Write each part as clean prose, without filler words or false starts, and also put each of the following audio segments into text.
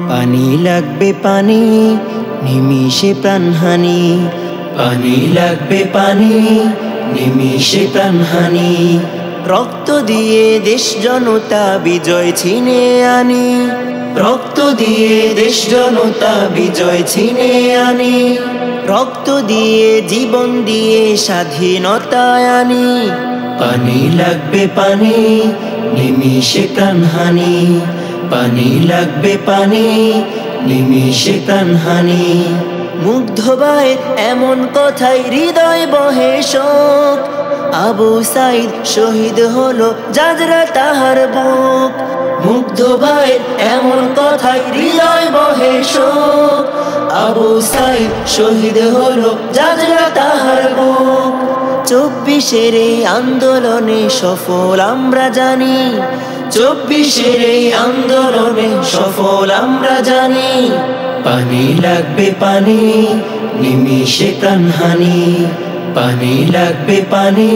পানি লাগবে পানি, নিমিষে প্রাণহানি। পানি লাগবে পানি, নিমিষে প্রাণহানি। রক্ত দিয়ে দেশ জনতা বিজয় ছিনে আনি। রক্ত দিয়ে দেশ জনতা বিজয় ছিনে আনি। রক্ত দিয়ে জীবন দিয়ে স্বাধীনতা আনি। পানি লাগবে পানি, নিমিষে প্রাণহানি। পানি লাগবে পানি, নিমিষে প্রাণহানি। মুগ্ধ ভাইয়ের এমন কথায় হৃদয় বহে শোক। আবু সাইদ শহীদ হলো জাজরা তাহার বুক। মুগ্ধ ভাইয়ের এমন কথায় হৃদয় বহে শোক। আবু সাইদ শহীদ হলো জাজরা তাহার বুক। 24-এর এই আন্দোলনে সফল আমরা জানি। 24-এর এই আন্দোলনে সফল আমরা জানি। পানি লাগবে পানি, নিমিষে প্রাণহানি। পানি লাগবে পানি,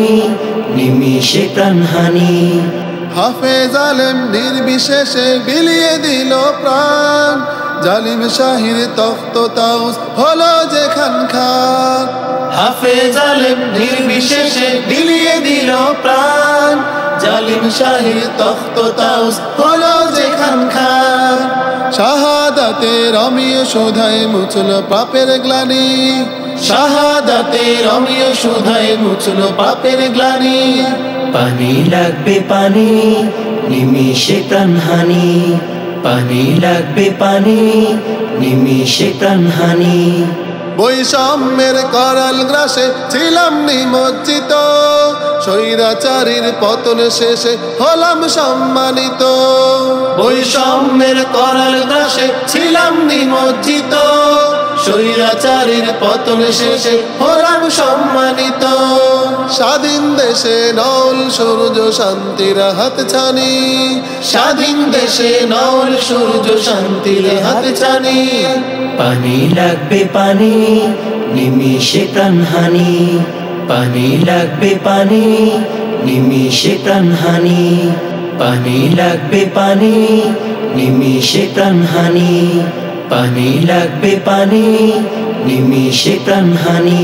নিমিষে প্রাণহানি। হাফেজ আলেম নির্বিশেষে বিলিয়ে দিল প্রাণ। জালিম শাহির তখ্ত তাউস হলো যে খানখান। হাফেজ আলেম নির্বিশেষে বিলিয়ে দিল প্রাণ। জালিম শাহির তখ্ত তাউস হলো যে খানখান। শাহাদাতের অমিয় সুধায় মুছল পাপের গ্লানি। শাহাদাতের অমিয় সুধায় মুছল পাপের গ্লানি। পানি লাগবে পানি, নিমিষে প্রাণহানি। পানি লাগবে পানি, নিমিষে প্রাণহানি। বৈষম্যের করাল গ্রাসে ছিলাম নিমজ্জিত। স্বৈরাচারীর পতন শেষে হলাম সম্মানিত। বৈষম্যের করাল গ্রাসে ছিলাম নিমজ্জিত। স্বৈরাচারীর পতন শেষে হলাম সম্মানিত। স্বাধীন দেশে নল সূর্য শান্তির হাতছানি। স্বাধীন দেশে নল সূর্য শান্তির হাতছানি। পানি লাগবে পানি, নিমিষে প্রাণহানি। পানি লাগবে পানি, নিমিষে প্রাণহানি। পানি লাগবে পানি, নিমিষে প্রাণহানি। পানি লাগবে পানি, নিমিষে প্রাণহানি।